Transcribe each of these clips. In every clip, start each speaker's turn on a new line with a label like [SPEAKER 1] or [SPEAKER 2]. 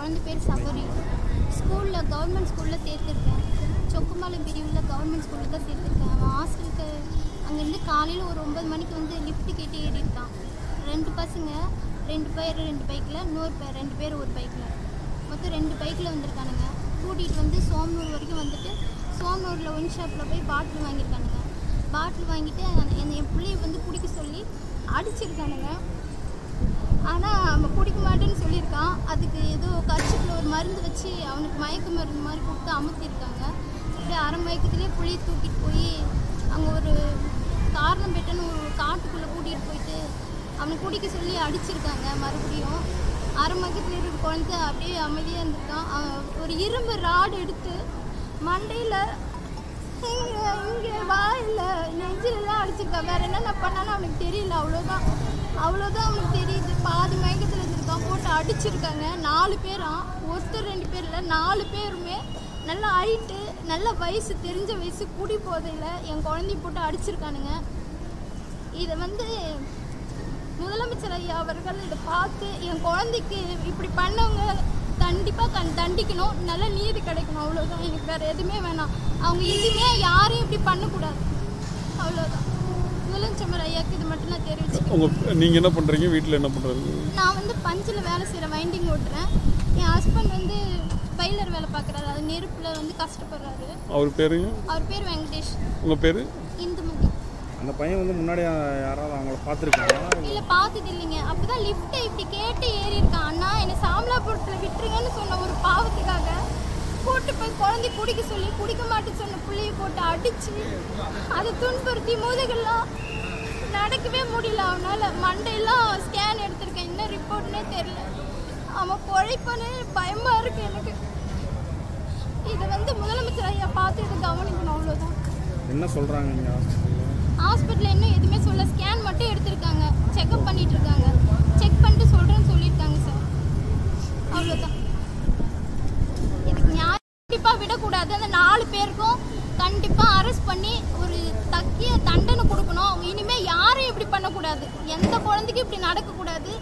[SPEAKER 1] குழந்தை பேர் சபரி. ஸ்கூலில் கவர்மெண்ட் ஸ்கூலில் சேர்த்துருக்கேன். சொக்கும்பாளையம் பிரிவில் கவர்மெண்ட் ஸ்கூலில் தான் சேர்த்துருக்கேன். அவன் ஹாஸ்டலுக்கு அங்கேருந்து காலையில் ஒரு 9 மணிக்கு வந்து லிஃப்ட் கேட்டு ஏறி இருக்கான். 2 பசங்க, 2 பேர் 2 பைக்கில், இன்னொரு பேர் 2 பேர் ஒரு பைக்கில், மொத்தம் 2 பைக்கில் வந்திருக்கானுங்க. கூட்டிகிட்டு வந்து சோமனூர் வரைக்கும் வந்துட்டு சோமனூரில் ஒயின் ஷாப்பில் போய் பாட்டில் வாங்கியிருக்கானுங்க. பாட்டில் வாங்கிட்டு என் பிள்ளையை வந்து குடிக்க சொல்லி அடிச்சிருக்கானுங்க. ஆனால் அவன் குடிக்க மாட்டேன்னு சொல்லியிருக்கான். அதுக்கு ஏதோ கர்ச்சிப்பில் ஒரு மருந்து வச்சு அவனுக்கு மயக்க மருந்து மாதிரி கொடுத்து அமுத்திருக்காங்க. அப்படியே அரை மயக்கத்துலேயே புளியை தூக்கிட்டு போய் அங்கே ஒரு காரணம்பேட்டைன்னு ஒரு காட்டுக்குள்ளே கூட்டிகிட்டு போயிட்டு அவனை குடிக்க சொல்லி அடிச்சிருக்காங்க. மறுபடியும் அரை மயக்கத்தில் இருக்கிற குழந்தை அப்படியே அமைதியாக இருந்திருக்கான். ஒரு இரும்பு ராடு எடுத்து மண்டையில் இங்கே வாயில் நெஞ்சிலெல்லாம் அடிச்சிருக்கான். வேறு என்னென்ன பண்ணாலும் அவனுக்கு தெரியல. அவ்வளோதான் அவனுக்கு தெரியுது. பாதி மயக்கத்தில் இருந்திருக்கான். போட்டு அடிச்சிருக்காங்க. 4 பேராம், ஒருத்தர் 2 பேர் இல்லை, 4 பேருமே நல்ல ஹைட்டு, நல்ல வயசு, தெரிஞ்ச வயசு, குடி போதையில் என் குழந்தைய போட்டு அடிச்சிருக்கானுங்க. இதை வந்து முதலமைச்சர் ஐயா அவர்கள் இதை பார்த்து என் குழந்தைக்கு இப்படி பண்ணவங்க கண்டிப்பாக தண்டிக்கணும். நல்ல நீதி கிடைக்கணும். அவ்வளோதான். எனக்கு வேறு எதுவுமே வேணாம். அவங்க இனிமே யாரையும் இப்படி பண்ணக்கூடாது. அவ்வளோதான். முதலமைச்சர் ஐயாவுக்கு இது மட்டும் நான் தெரிவிச்சுக்கிறேன்.
[SPEAKER 2] நீங்கள் என்ன பண்ணுறீங்க? வீட்டில் என்ன பண்ணுறது?
[SPEAKER 1] நான் வந்து பஞ்சில் வேலை செய்கிறேன், வைண்டிங் ஓட்டுறேன். என் ஹஸ்பண்ட் வந்து பைலர் வேலை பார்க்குறாரு. அது நெருப்பில் வந்து கஷ்டப்படுறாரு.
[SPEAKER 2] அவர் பேருங்க?
[SPEAKER 1] அவர் பேர் வெங்கடேஷ்.
[SPEAKER 2] உங்கள் பேர்?
[SPEAKER 1] இந்துமதி.
[SPEAKER 3] அந்த பையன் வந்து முன்னாடி யாராவது அவங்கள பார்த்துருக்காங்களா?
[SPEAKER 1] இல்லை, பார்த்தது இல்லைங்க. அப்போ தான் லிஃப்ட்டை இப்படி கேட்டு ஏறி இருக்கான். அண்ணா என்னை சாமலாபுரத்தில் விட்டுருங்கன்னு சொன்ன ஒரு பாவத்துக்காக போட்டு போய் குழந்தை குடிக்க சொல்லி குடிக்க மாட்டேன்னு சொன்ன பிள்ளையை போட்டு அடித்து அதை துன்புறுத்தி முதுகெல்லாம் நடக்கவே முடியல. அவனால் மண்டையெல்லாம் ஸ்கேன் எடுத்திருக்கேன். என்ன ரிப்போர்ட்னே தெரியல. அவன் குழைப்பானே பயமாக இருக்கு எனக்கு. இதை வந்து முதலமைச்சர் ஐயா பார்த்து இதை கவனிக்கணும். அவ்வளோதான்.
[SPEAKER 3] என்ன சொல்கிறாங்க இங்கே
[SPEAKER 1] ஹாஸ்பிட்டலில்? இன்னும் எதுவுமே சொல்ல. ஸ்கேன் மட்டும் எடுத்திருக்காங்க. செக்அப் பண்ணிட்டு இருக்காங்க. செக் பண்ணிட்டு சொல்கிறேன்னு சொல்லியிருக்காங்க சார். அவ்வளோதான். இதுக்கு நியாயம் கண்டிப்பாக விடக்கூடாது. அந்த 4 பேருக்கும் கண்டிப்பாக அரெஸ்ட் பண்ணி ஒரு தக்கிய தண்டனை கொடுக்கணும். அவங்க இனிமேல் யாரையும் இப்படி பண்ணக்கூடாது. எந்த குழந்தைக்கும் இப்படி நடக்கக்கூடாது.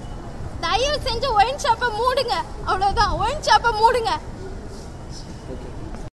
[SPEAKER 1] தயவு செஞ்சு ஒயின் ஷாப்பை மூடுங்க. அவ்வளோதான். ஒயின் ஷாப்பை மூடுங்க.